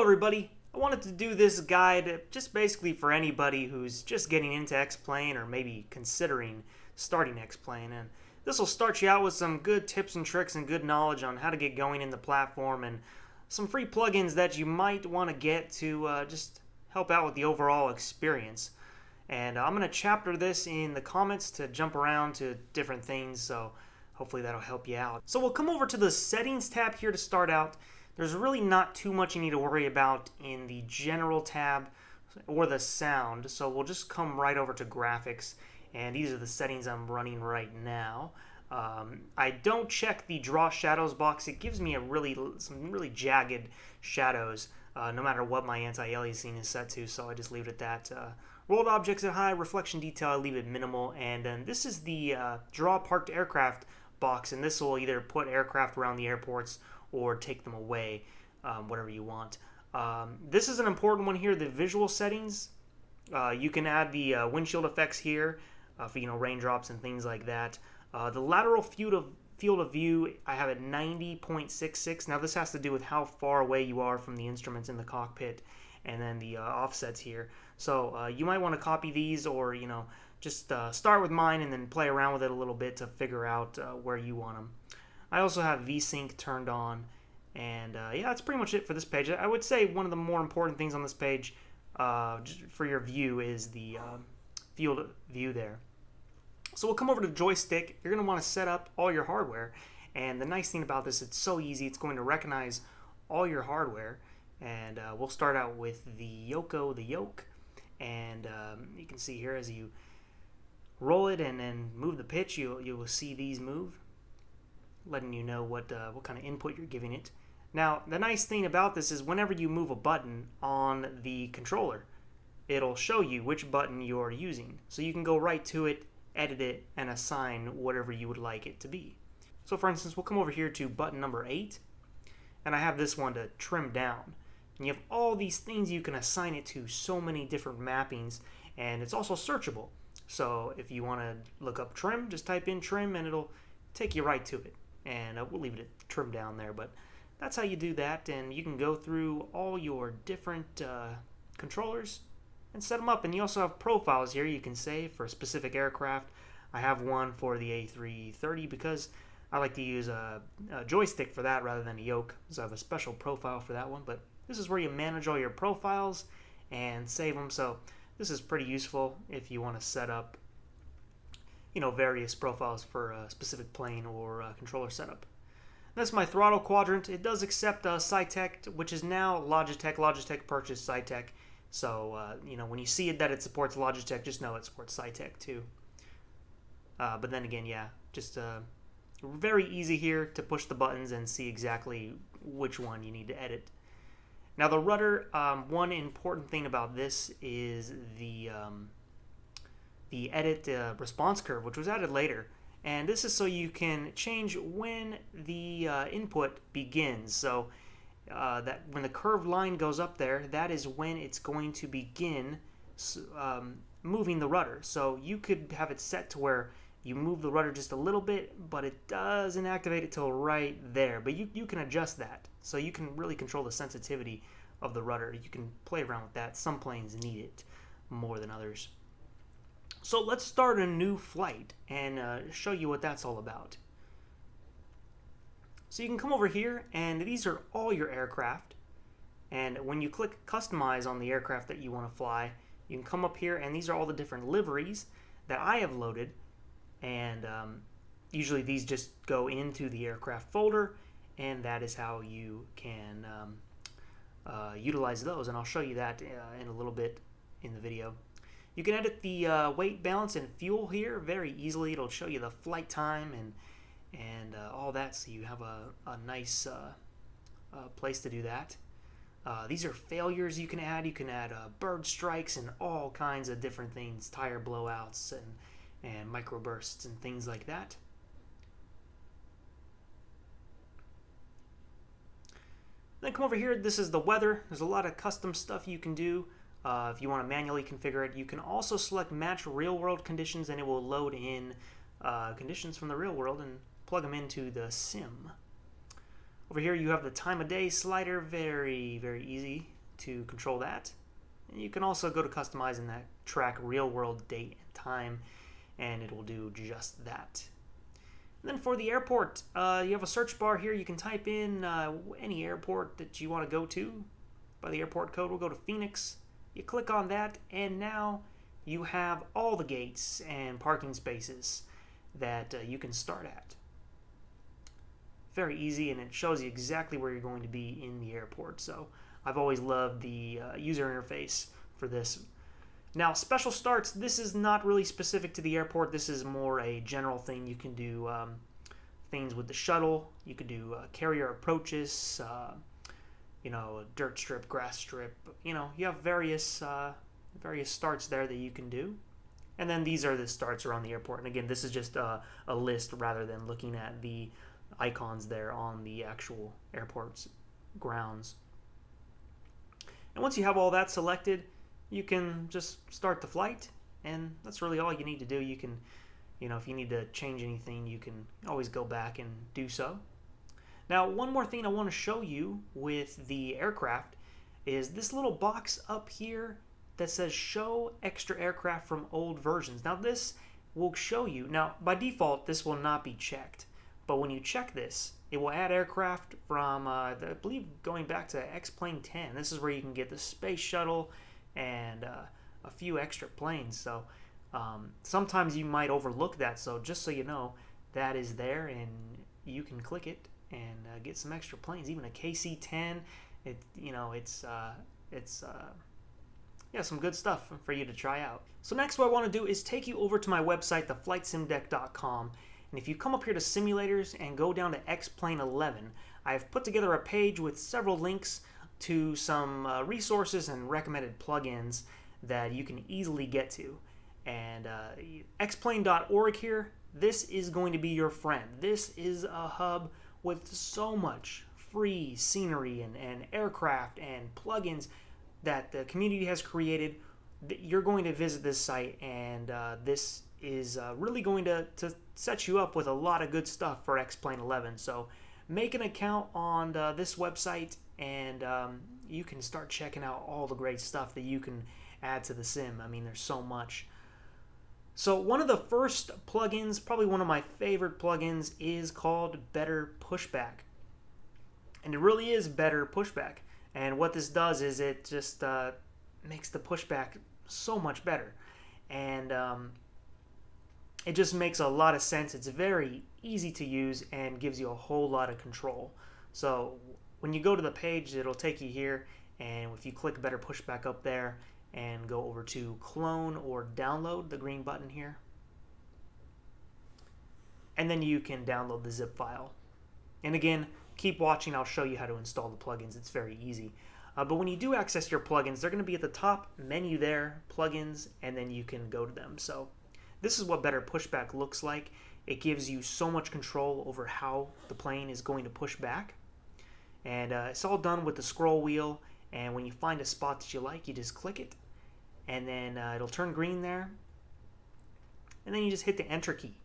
Hello everybody, I wanted to do this guide just basically for anybody who's just getting into X-Plane or maybe considering starting X-Plane, and this will start you out with some good tips and tricks and good knowledge on how to get going in the platform and some free plugins that you might want to get to just help out with the overall experience. And I'm going to chapter this in the comments to jump around to different things, so hopefully that'll help you out. So we'll come over to the settings tab here to start out. There's really not too much you need to worry about in the general tab or the sound, so we'll just come right over to graphics, and these are the settings I'm running right now. I don't check the draw shadows box. It gives me some really jagged shadows no matter what my anti-aliasing is set to, so I just leave it at that. Rolled objects at high, reflection detail I leave it minimal, and then this is the draw parked aircraft box, and this will either put aircraft around the airports or take them away, whatever you want. This is an important one here, the visual settings. You can add the windshield effects here for raindrops and things like that. The lateral field of view I have at 90.66. Now this has to do with how far away you are from the instruments in the cockpit, and then the offsets here. So you might want to copy these, or just start with mine and then play around with it a little bit to figure out where you want them. I also have VSync turned on, and yeah, that's pretty much it for this page. I would say one of the more important things on this page just for your view is the field of view there. So we'll come over to Joystick. You're going to want to set up all your hardware, and the nice thing about this, it's so easy. It's going to recognize all your hardware, and we'll start out with the yoke, and you can see here as you roll it and then move the pitch, you will see these move, letting you know what kind of input you're giving it. Now, the nice thing about this is whenever you move a button on the controller, it'll show you which button you're using. So you can go right to it, edit it, and assign whatever you would like it to be. So for instance, we'll come over here to button number 8, and I have this one to trim down. And you have all these things you can assign it to, so many different mappings, and it's also searchable. So if you want to look up trim, just type in trim and it'll take you right to it. And we'll leave it at trim down there, but that's how you do that. And you can go through all your different controllers and set them up. And you also have profiles here you can save for a specific aircraft. I have one for the A330 because I like to use a joystick for that rather than a yoke, so I have a special profile for that one. But this is where you manage all your profiles and save them. So this is pretty useful if you want to set up various profiles for a specific plane or controller setup. That's my throttle quadrant. It does accept Saitek, which is now Logitech. Logitech purchased Saitek. So, when you see it that it supports Logitech, just know it supports Saitek too. But then again, yeah, just very easy here to push the buttons and see exactly which one you need to edit. Now the rudder, one important thing about this is the edit response curve, which was added later, and this is so you can change when the input begins. So that when the curved line goes up there, that is when it's going to begin moving the rudder. So you could have it set to where you move the rudder just a little bit, but it doesn't activate it till right there. But you can adjust that, so you can really control the sensitivity of the rudder. You can play around with that. Some planes need it more than others. So let's start a new flight and show you what that's all about. So you can come over here, and these are all your aircraft. And when you click Customize on the aircraft that you want to fly, you can come up here, and these are all the different liveries that I have loaded. And usually these just go into the aircraft folder, and that is how you can utilize those. And I'll show you that in a little bit in the video. You can edit the weight, balance, and fuel here very easily. It'll show you the flight time and all that, so you have a nice place to do that. These are failures you can add. You can add bird strikes and all kinds of different things, tire blowouts and microbursts and things like that. Then come over here. This is the weather. There's a lot of custom stuff you can do. If you want to manually configure it, you can also select match real world conditions, and it will load in conditions from the real world and plug them into the sim. Over here you have the time of day slider, very, very easy to control that. And you can also go to customize and that track real world date and time, and it will do just that. And then for the airport, you have a search bar here. You can type in any airport that you want to go to. By the airport code, we'll go to Phoenix. You click on that, and now you have all the gates and parking spaces that you can start at. Very easy, and it shows you exactly where you're going to be in the airport. So I've always loved the user interface for this. Now, special starts, this is not really specific to the airport. This is more a general thing. You can do things with the shuttle. You can do carrier approaches, dirt strip, grass strip. You have various starts there that you can do. And then these are the starts around the airport. And again, this is just a list rather than looking at the icons there on the actual airport's grounds. And once you have all that selected, you can just start the flight, and that's really all you need to do. You can, if you need to change anything, you can always go back and do so. Now, one more thing I want to show you with the aircraft is this little box up here that says show extra aircraft from old versions. Now, this will show you. Now, by default, this will not be checked. But when you check this, it will add aircraft from, I believe, going back to X-Plane 10. This is where you can get the space shuttle and a few extra planes. So sometimes you might overlook that. So just so you know, that is there, and you can click it and get some extra planes. Even a KC-10. It's some good stuff for you to try out. So next, what I want to do is take you over to my website, the FlightSimDeck.com. And if you come up here to simulators and go down to X-Plane 11, I've put together a page with several links to some resources and recommended plugins that you can easily get to. And xplane.org here, this is going to be your friend. This is a hub with so much free scenery and aircraft and plugins that the community has created. You're going to visit this site, and this is really going to set you up with a lot of good stuff for X-Plane 11. So make an account on this website, and you can start checking out all the great stuff that you can add to the sim. I mean, there's so much. So one of the first plugins, probably one of my favorite plugins, is called BetterPushback. And it really is BetterPushback. And what this does is it just makes the pushback so much better. And it just makes a lot of sense. It's very easy to use and gives you a whole lot of control. So when you go to the page, it'll take you here, and if you click BetterPushback up there and go over to clone or download, the green button here, and then you can download the zip file. And again, keep watching. I'll show you how to install the plugins. It's very easy. But when you do access your plugins, they're going to be at the top menu there, plugins, and then you can go to them. So this is what BetterPushback looks like. It gives you so much control over how the plane is going to push back. And it's all done with the scroll wheel. And when you find a spot that you like, you just click it. And then it'll turn green there. And then you just hit the enter key.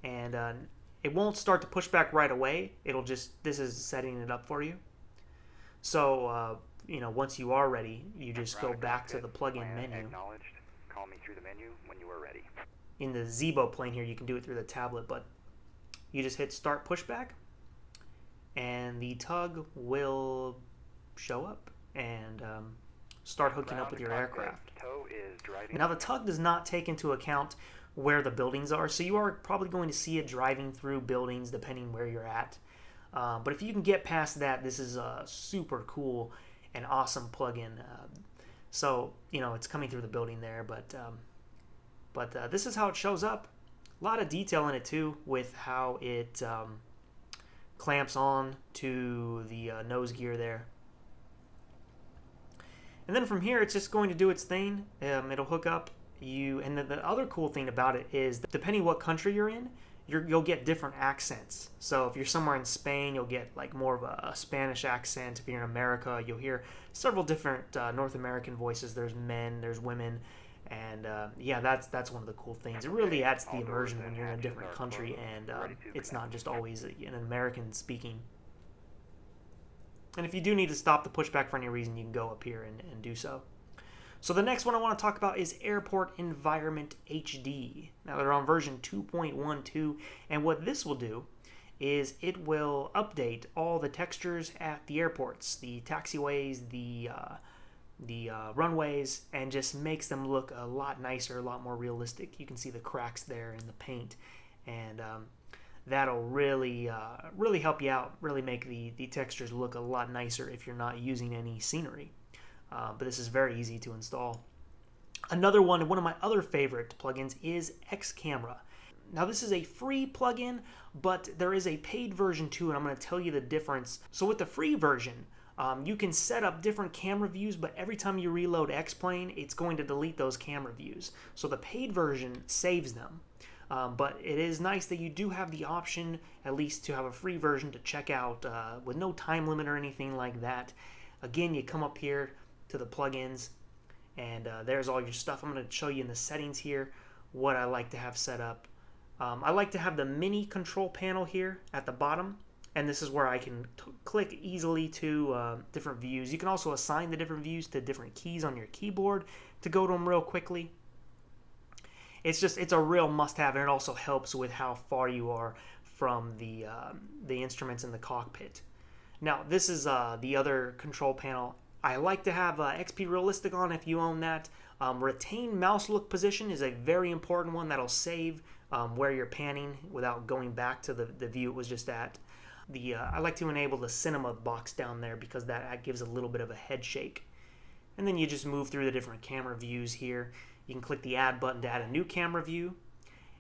And it won't start the pushback right away. It'll just, this is setting it up for you. So, once you are ready, you just go back to the plugin menu. Call me through the menu when you are ready. In the Zibo plane here, you can do it through the tablet, but you just hit start pushback, and the tug will show up and start hooking up with your aircraft. Now, the tug does not take into account where the buildings are, so you are probably going to see it driving through buildings depending where you're at. But if you can get past that, this is a super cool and awesome plugin. So, it's coming through the building there, but this is how it shows up. A lot of detail in it too, with how it clamps on to the nose gear there. And then from here, it's just going to do its thing. It'll hook up. And then the other cool thing about it is, depending what country you're in, you'll get different accents. So if you're somewhere in Spain, you'll get like more of a Spanish accent. If you're in America, you'll hear several different North American voices. There's men, there's women, and that's one of the cool things. It really adds to the immersion when you're in a different country, and it's not just always an American speaking. And if you do need to stop the pushback for any reason, you can go up here and do so. So the next one I want to talk about is Airport Environment HD. Now they're on version 2.12, and what this will do is it will update all the textures at the airports, the taxiways, the runways, and just makes them look a lot nicer, a lot more realistic. You can see the cracks there in the paint, and that'll really help you out, really make the textures look a lot nicer if you're not using any scenery. But this is very easy to install. Another one of my other favorite plugins is Hex Camera. Now this is a free plugin, but there is a paid version too, and I'm going to tell you the difference. So with the free version, you can set up different camera views, but every time you reload X-Plane, it's going to delete those camera views. So the paid version saves them. But it is nice that you do have the option, at least to have a free version to check out with no time limit or anything like that. Again, you come up here to the plugins, and there's all your stuff. I'm going to show you in the settings here what I like to have set up. I like to have the mini control panel here at the bottom, and this is where I can click easily to different views. You can also assign the different views to different keys on your keyboard to go to them real quickly. It's a real must-have, and it also helps with how far you are from the instruments in the cockpit. Now, this is the other control panel. I like to have XP Realistic on if you own that. Retain mouse look position is a very important one that'll save where you're panning without going back to the view it was just at. I like to enable the cinema box down there because that gives a little bit of a head shake. And then you just move through the different camera views here. You can click the add button to add a new camera view.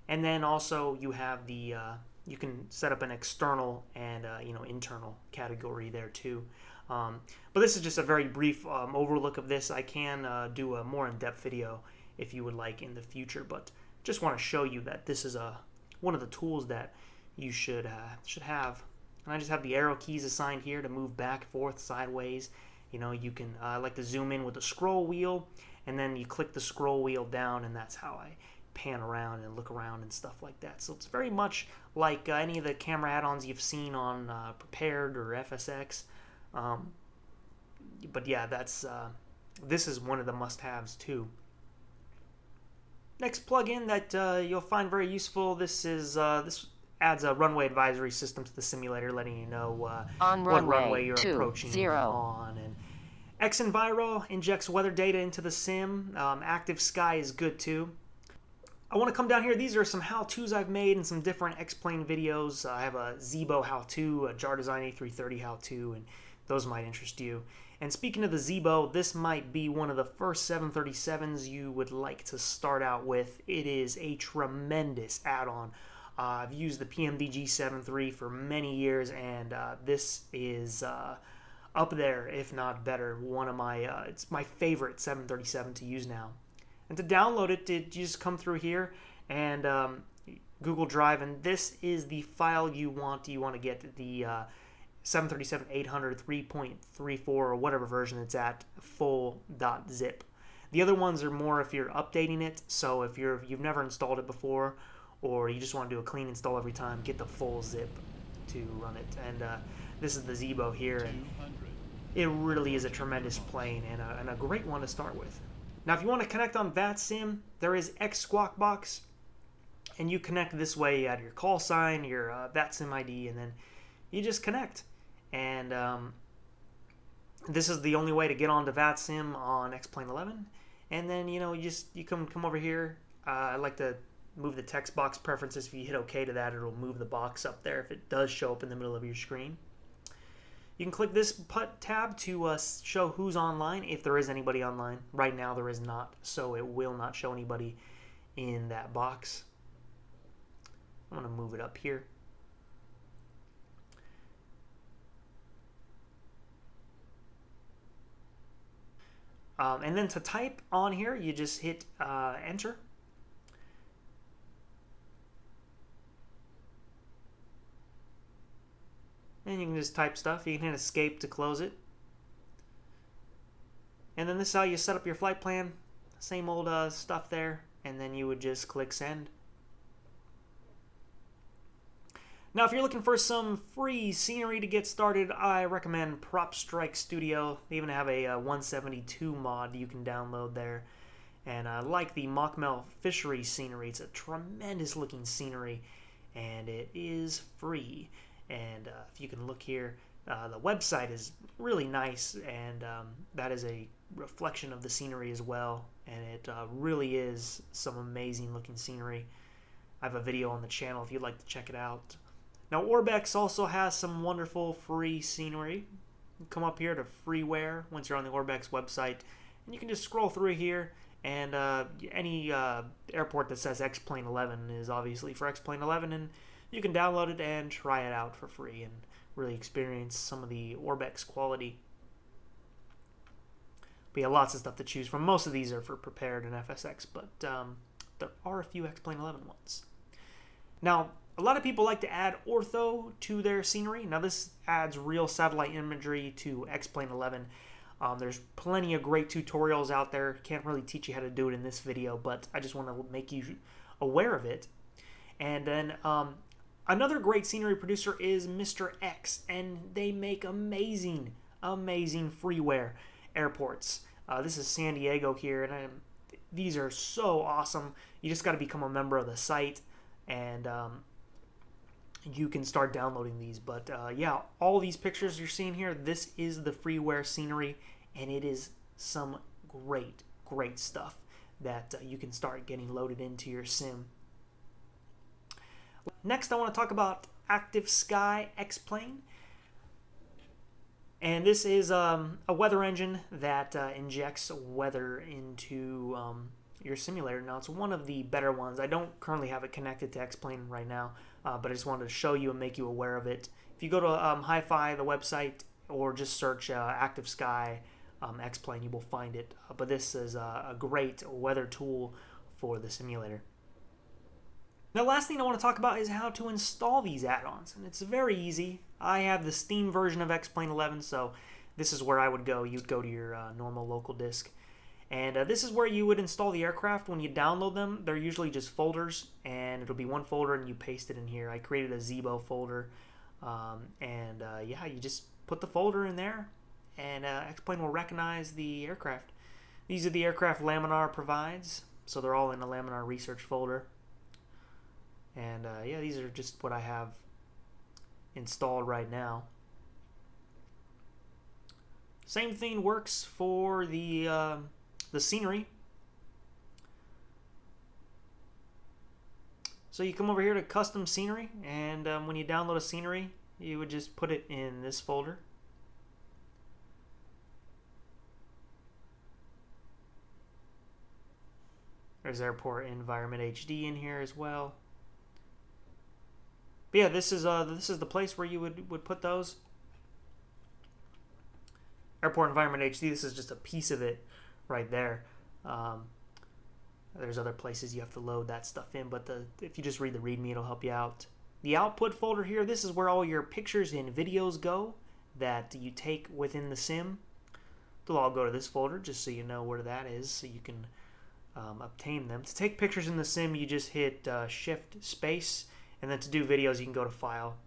And then also you have you can set up an external and internal category there too. But this is just a very brief overlook of this. I can do a more in-depth video if you would like in the future, but just want to show you that this is one of the tools that you should have. And I just have the arrow keys assigned here to move back, forth, sideways. You can like to zoom in with the scroll wheel, and then you click the scroll wheel down, and that's how I pan around and look around and stuff like that. So it's very much like any of the camera add-ons you've seen on Prepared or FSX. But yeah, this is one of the must-haves too. Next plugin that you'll find very useful. This adds a runway advisory system to the simulator, letting you know what runway you're approaching on. And xEnviro injects weather data into the sim. Active Sky is good too. I want to come down here. These are some how-tos I've made and some different X-Plane videos. I have a Zibo how-to, a Jar Design A330 how-to, and those might interest you. And speaking of the Zibo, this might be one of the first 737s you would like to start out with. It is a tremendous add-on. I've used the PMDG 7.3 for many years, and this is up there, if not better. It's my favorite 737 to use now. And to download it, you just come through here and Google Drive, and this is the file you want. You want to get the 737-800 3.34 or whatever version it's at, full.zip. The other ones are more if you're updating it. So if you've never installed it before, or you just want to do a clean install every time, get the full zip to run it. And this is the Zibo here, and it really is a tremendous plane and a great one to start with. Now, if you want to connect on VATSIM, there is XSquawkBox, and you connect this way. You add your call sign, your VATSIM ID, and then you just connect. And this is the only way to get onto VATSIM on X-Plane 11. And then you come over here. I like to move the text box preferences. If you hit OK to that, it'll move the box up there if it does show up in the middle of your screen. You can click this tab to show who's online, if there is anybody online. Right now there is not, so it will not show anybody in that box. I'm going to move it up here. And then to type on here, you just hit enter. And you can just type stuff. You can hit escape to close it. And then this is how you set up your flight plan. Same old stuff there. And then you would just click send. Now, if you're looking for some free scenery to get started, I recommend Prop Strike Studio. They even have a 172 mod you can download there. And I like the Mockmel Fishery scenery. It's a tremendous looking scenery, and it is free. And if you can look here, the website is really nice, and that is a reflection of the scenery as well. And it really is some amazing looking scenery. I have a video on the channel if you'd like to check it out. Now, Orbex also has some wonderful free scenery. You come up here to freeware once you're on the Orbex website, and you can just scroll through here, and any airport that says X-Plane 11 is obviously for X-Plane 11, and you can download it and try it out for free and really experience some of the Orbex quality. But yeah, lots of stuff to choose from. Most of these are for Prepared and FSX, but there are a few X-Plane 11 ones. Now, a lot of people like to add Ortho to their scenery. Now, this adds real satellite imagery to X-Plane 11. There's plenty of great tutorials out there. Can't really teach you how to do it in this video, but I just want to make you aware of it. And then another great scenery producer is Mr. X, and they make amazing, amazing freeware airports. This is San Diego here, and these are so awesome. You just got to become a member of the site, and you can start downloading these. But yeah, all these pictures you're seeing here, this is the freeware scenery, and it is some great, great stuff that you can start getting loaded into your sim. Next, I want to talk about Active Sky X-Plane. And this is a weather engine that injects weather into your simulator. Now, it's one of the better ones. I don't currently have it connected to X-Plane right now, but I just wanted to show you and make you aware of it. If you go to Hi-Fi, the website, or just search Active Sky X-Plane, you will find it. But this is a great weather tool for the simulator. Now, last thing I want to talk about is how to install these add-ons, and it's very easy. I have the Steam version of X-Plane 11, so this is where I would go. You'd go to your normal local disk, and this is where you would install the aircraft. When you download them, they're usually just folders, and it'll be one folder, and you paste it in here. I created a Zibo folder, yeah, you just put the folder in there, and X-Plane will recognize the aircraft. These are the aircraft Laminar provides, so they're all in the Laminar research folder. And yeah, these are just what I have installed right now. Same thing works for the scenery. So you come over here to custom scenery, and when you download a scenery, you would just put it in this folder. There's Airport Environment HD in here as well. But yeah, this is the place where you would put those. Airport Environment HD, this is just a piece of it right there. There's other places you have to load that stuff in, but if you just read the README, it'll help you out. The output folder here, this is where all your pictures and videos go that you take within the sim. They'll all go to this folder, just so you know where that is, so you can obtain them. To take pictures in the sim, you just hit Shift Space. And then to do videos, you can go to File.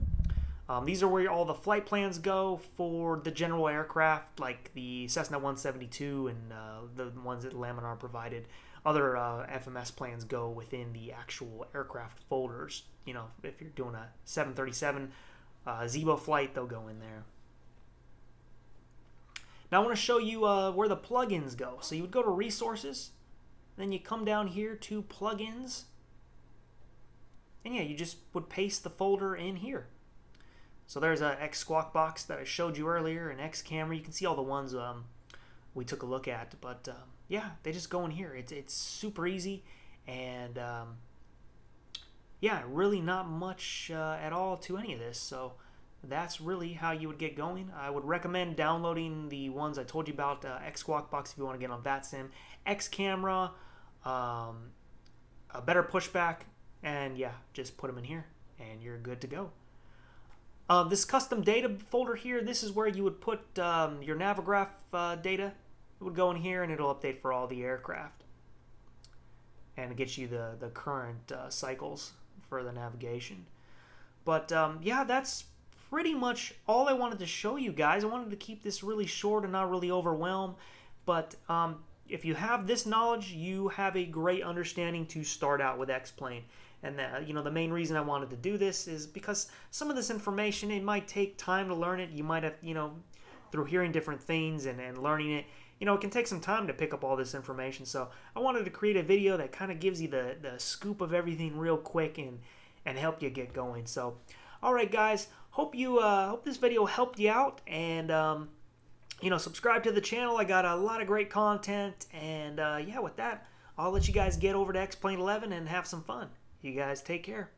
These are where all the flight plans go for the general aircraft, like the Cessna 172 and the ones that Laminar provided. Other FMS plans go within the actual aircraft folders. You know, if you're doing a 737 Zibo flight, they'll go in there. Now I want to show you where the plugins go. So you would go to Resources, then you come down here to Plugins. And yeah, you just would paste the folder in here. So there's a X Squawk Box that I showed you earlier, and X Camera. You can see all the ones we took a look at. But yeah, they just go in here. It's super easy, and yeah, really not much at all to any of this. So that's really how you would get going. I would recommend downloading the ones I told you about, X Squawk Box if you want to get on VATSIM, X Camera, a BetterPushback. And yeah, just put them in here and you're good to go. This custom data folder here, this is where you would put your Navigraph data. It would go in here and it'll update for all the aircraft. And it gets you the current cycles for the navigation. But yeah, that's pretty much all I wanted to show you guys. I wanted to keep this really short and not really overwhelm. But if you have this knowledge, you have a great understanding to start out with X-Plane. And the main reason I wanted to do this is because some of this information, it might take time to learn it. You might have, through hearing different things and learning it, it can take some time to pick up all this information. So I wanted to create a video that kind of gives you the scoop of everything real quick and help you get going. So, all right, guys, hope this video helped you out, and subscribe to the channel. I got a lot of great content, and yeah, with that, I'll let you guys get over to X-Plane 11 and have some fun. You guys take care.